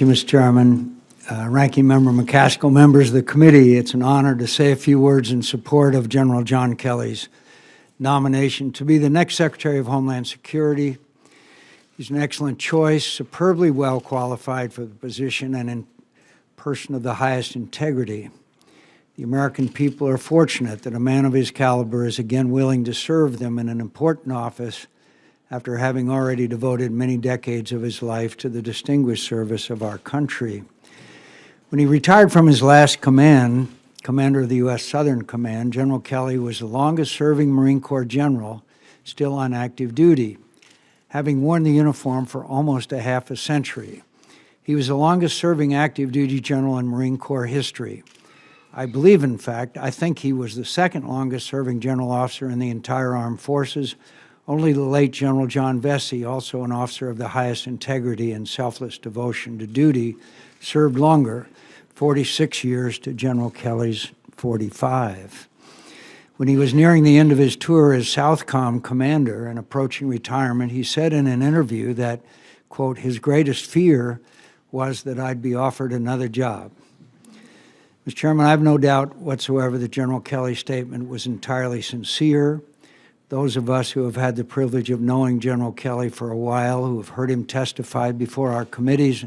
Thank you, Mr. Chairman. Ranking Member McCaskill, members of the committee, it's an honor to say a few words in support of General John Kelly's nomination to be the next Secretary of Homeland Security. He's an excellent choice, superbly well qualified for the position, and in person of the highest integrity. The American people are fortunate that a man of his caliber is again willing to serve them in an important office after having already devoted many decades of his life to the distinguished service of our country. When he retired from his last command, Commander of the U.S. Southern Command, General Kelly was the longest-serving Marine Corps general still on active duty, having worn the uniform for almost a half a century. He was the longest-serving active-duty general in Marine Corps history. I believe, in fact, I think he was the second longest-serving general officer in the entire armed forces. Only the late General John Vesey, also an officer of the highest integrity and selfless devotion to duty, served longer, 46 years to General Kelly's 45. When he was nearing the end of his tour as Southcom commander and approaching retirement, he said in an interview that, quote, his greatest fear was that I'd be offered another job. Mr. Chairman, I have no doubt whatsoever that General Kelly's statement was entirely sincere. Those of us who have had the privilege of knowing General Kelly for a while, who have heard him testify before our committees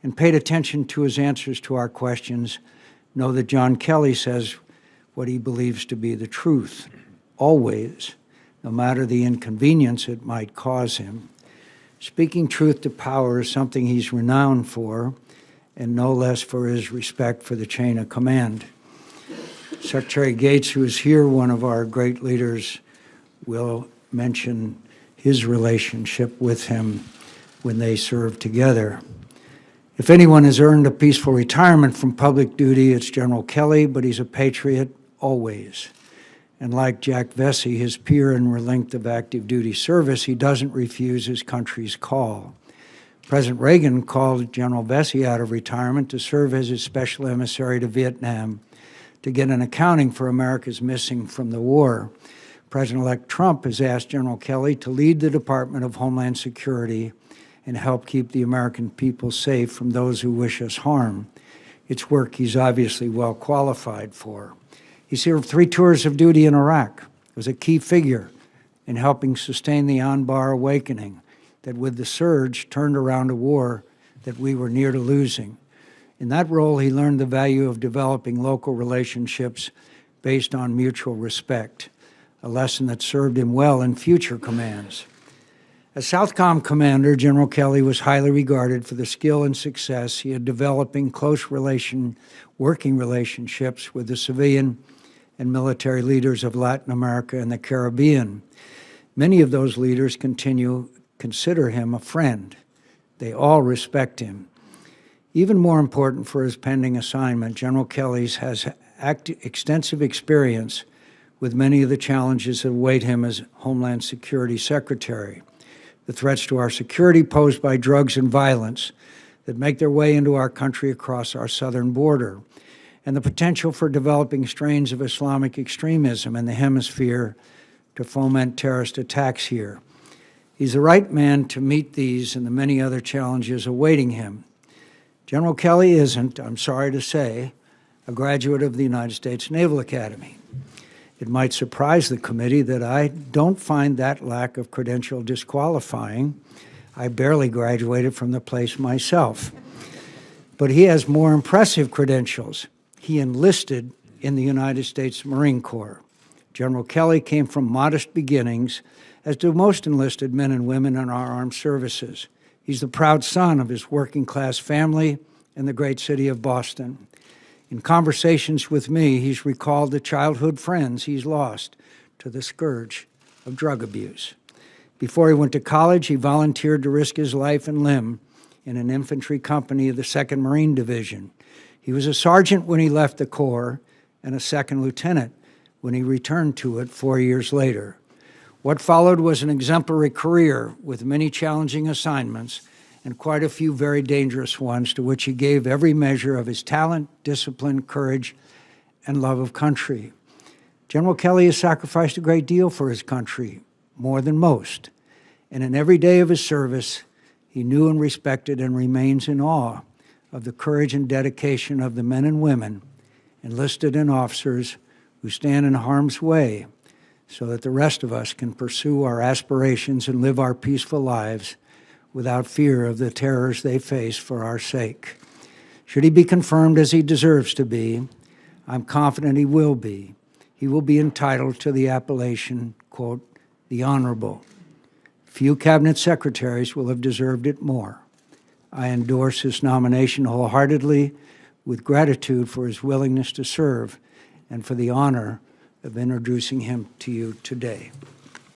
and paid attention to his answers to our questions, know that John Kelly says what he believes to be the truth, always, no matter the inconvenience it might cause him. Speaking truth to power is something he's renowned for, and no less for his respect for the chain of command. Secretary Gates, who is here, one of our great leaders, will mention his relationship with him when they served together. If anyone has earned a peaceful retirement from public duty, it's General Kelly, but he's a patriot always. And like Jack Vesey, his peer in length of active duty service, he doesn't refuse his country's call. President Reagan called General Vesey out of retirement to serve as his special emissary to Vietnam to get an accounting for America's missing from the war. President-elect Trump has asked General Kelly to lead the Department of Homeland Security and help keep the American people safe from those who wish us harm. It's work he's obviously well qualified for. He served 3 tours of duty in Iraq. He was a key figure in helping sustain the Anbar awakening that, with the surge, turned around a war that we were near to losing. In that role, he learned the value of developing local relationships based on mutual respect, a lesson that served him well in future commands. As Southcom commander, General Kelly was highly regarded for the skill and success he had developing close working relationships with the civilian and military leaders of Latin America and the Caribbean. Many of those leaders consider him a friend. They all respect him. Even more important for his pending assignment, General Kelly has extensive experience with many of the challenges that await him as Homeland Security Secretary. The threats to our security posed by drugs and violence that make their way into our country across our southern border, and the potential for developing strains of Islamic extremism in the hemisphere to foment terrorist attacks here. He's the right man to meet these and the many other challenges awaiting him. General Kelly isn't, I'm sorry to say, a graduate of the United States Naval Academy. It might surprise the committee that I don't find that lack of credential disqualifying. I barely graduated from the place myself. But he has more impressive credentials. He enlisted in the United States Marine Corps. General Kelly came from modest beginnings, as do most enlisted men and women in our armed services. He's the proud son of his working-class family in the great city of Boston. In conversations with me, he's recalled the childhood friends he's lost to the scourge of drug abuse. Before he went to college, he volunteered to risk his life and limb in an infantry company of the 2nd Marine Division. He was a sergeant when he left the Corps and a 2nd lieutenant when he returned to it 4 years later. What followed was an exemplary career with many challenging assignments and quite a few very dangerous ones, to which he gave every measure of his talent, discipline, courage, and love of country. General Kelly has sacrificed a great deal for his country, more than most, and in every day of his service, he knew and respected and remains in awe of the courage and dedication of the men and women, enlisted and officers, who stand in harm's way so that the rest of us can pursue our aspirations and live our peaceful lives without fear of the terrors they face for our sake. Should he be confirmed as he deserves to be, I'm confident he will be. He will be entitled to the appellation, quote, the Honorable. Few cabinet secretaries will have deserved it more. I endorse his nomination wholeheartedly with gratitude for his willingness to serve and for the honor of introducing him to you today.